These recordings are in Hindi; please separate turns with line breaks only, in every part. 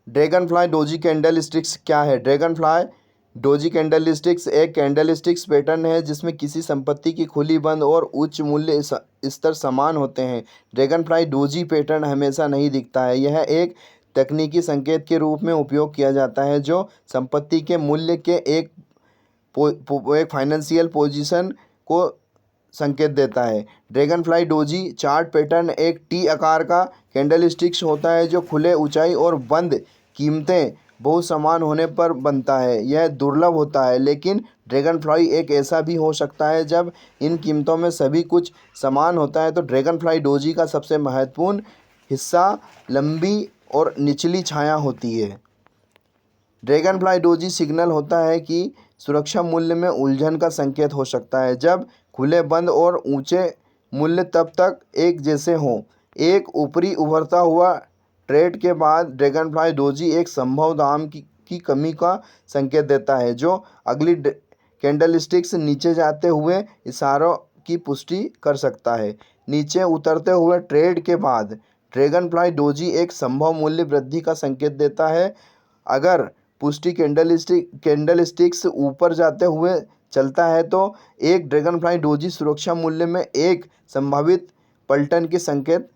Dragon fly doji candle sticks क्या है? Dragon fly doji candle sticks एक कैंडल स्टिक्स पैटर्न है जिसमें किसी संपत्ति की खुली बंद और उच्च मूल्य स्तर समान होते हैं। ड्रैगन फ्लाई डोजी पैटर्न हमेशा नहीं दिखता है। यह एक तकनीकी संकेत के रूप में उपयोग किया जाता है जो संपत्ति के मूल्य के एक फाइनेंशियल पोजीशन को संकेत देता है। Dragon fly doji chart pattern एक टी आकार का कैंडल स्टिक्स होता है जो खुले ऊंचाई और बंद कीमतें बहुत समान होने पर बनता है। यह दुर्लभ होता है, लेकिन ड्रैगन फ्लाई एक ऐसा भी हो सकता है जब इन कीमतों में सभी कुछ समान होता है। तो ड्रैगन फ्लाई डोजी का सबसे महत्वपूर्ण हिस्सा लंबी और निचली छाया होती है। ड्रैगन फ्लाई डोजी सिग्नल होता है कि सुरक्षा मूल्य में उलझन का संकेत हो सकता है जब खुले बंद और ऊंचे मूल्य तब तक एक जैसे हों। एक ऊपरी उभरता हुआ ट्रेड के बाद ड्रैगन फ्लाई डोजी एक संभव दाम की कमी का संकेत देता है जो अगली कैंडलस्टिक्स नीचे जाते हुए इशारों की पुष्टि कर सकता है। नीचे उतरते हुए ट्रेड के बाद ड्रैगन फ्लाई डोजी एक संभव मूल्य वृद्धि का संकेत देता है। अगर पुष्टि कैंडलस्टिक्स ऊपर जाते हुए चलता है तो एक ड्रैगन फ्लाई डोजी सुरक्षा मूल्य में एक संभावित पलटन के संकेत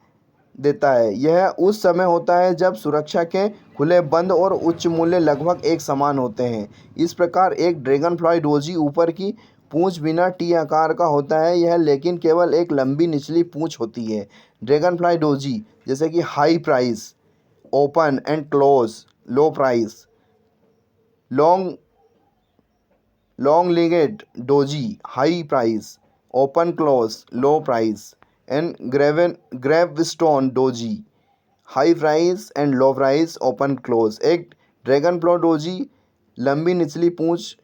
देता है। यह उस समय होता है जब सुरक्षा के खुले बंद और उच्च मूल्य लगभग एक समान होते हैं। इस प्रकार एक ड्रैगन फ्लाई डोजी ऊपर की पूंछ बिना टी आकार का होता है, यह लेकिन केवल एक लंबी निचली पूंछ होती है। ड्रैगन फ्लाई डोजी जैसे कि high price, open and close, low price, long legged doji, high price, open close, low price, and gravestone doji, high price and low price, open close. एक ड्रैगन फ्लाई डोजी लंबी निचली पूंछ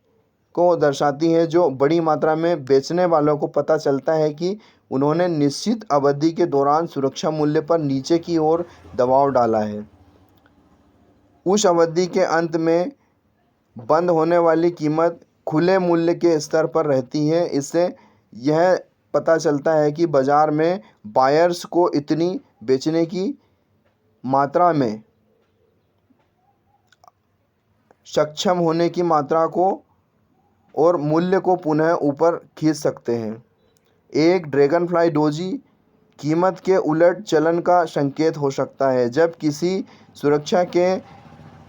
को दर्शाती है जो बड़ी मात्रा में बेचने वालों को पता चलता है कि उन्होंने निश्चित अवधि के दौरान सुरक्षा मूल्य पर नीचे की ओर दबाव डाला है। उस अवधि के अंत में बंद होने वाली कीमत खुले मूल्य के स्तर पर रहती है। इससे यह पता चलता है कि बाजार में बायर्स को इतनी बेचने की मात्रा में सक्षम होने की मात्रा को और मूल्य को पुनः ऊपर खींच सकते हैं। एक ड्रैगन फ्लाई डोजी कीमत के उलट चलन का संकेत हो सकता है। जब किसी सुरक्षा के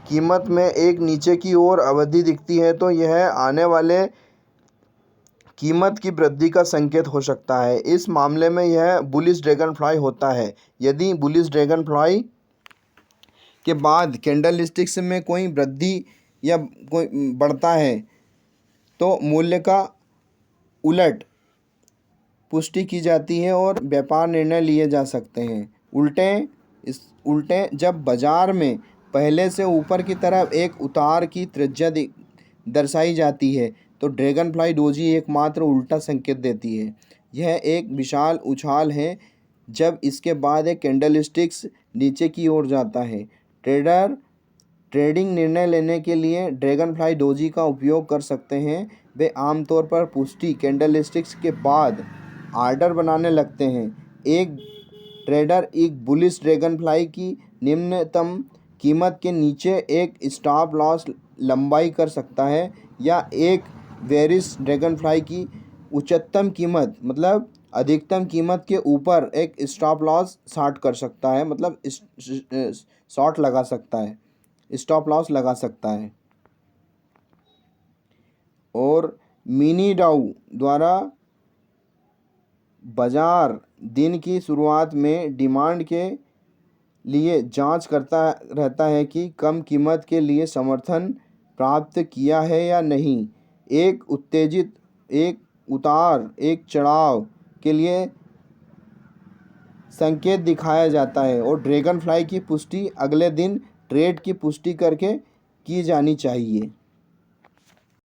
कीमत में एक नीचे की ओर अवधि दिखती है तो यह आने वाले कीमत की वृद्धि का संकेत हो सकता है। इस मामले में यह बुलिश ड्रैगन फ्लाई होता है। यदि बुलिश ड्रैगन फ्लाई के बाद कैंडलस्टिक्स में कोई वृद्धि या कोई बढ़ता है तो मूल्य का उलट पुष्टि की जाती है और व्यापार निर्णय लिए जा सकते हैं। उल्टे जब बाजार में पहले से ऊपर की तरफ एक उतार की त्रिज्या दर्शाई जाती है तो ड्रैगन फ्लाई डोजी एकमात्र उल्टा संकेत देती है। यह एक विशाल उछाल है जब इसके बाद एक कैंडलस्टिक्स नीचे की ओर जाता है। ट्रेडर ट्रेडिंग निर्णय लेने के लिए ड्रैगन फ्लाई डोजी का उपयोग कर सकते हैं। वे आमतौर पर पुष्टि कैंडलस्टिक्स के बाद ऑर्डर बनाने लगते हैं। एक ट्रेडर एक बुलिश ड्रैगन फ्लाई की निम्नतम कीमत के नीचे एक स्टॉप लॉस लंबाई कर सकता है या एक बेरिश ड्रैगन फ्लाई की उच्चतम कीमत मतलब अधिकतम कीमत के ऊपर एक स्टॉप लॉस शॉर्ट कर सकता है, मतलब शॉर्ट लगा सकता है, स्टॉप लॉस लगा सकता है। और मिनी डाउ द्वारा बाजार दिन की शुरुआत में डिमांड के लिए जांच करता रहता है कि कम कीमत के लिए समर्थन प्राप्त किया है या नहीं। एक उत्तेजित, एक उतार, एक चढ़ाव के लिए संकेत दिखाया जाता है और ड्रैगन फ्लाई की पुष्टि अगले दिन ट्रेड की पुष्टि करके की जानी चाहिए।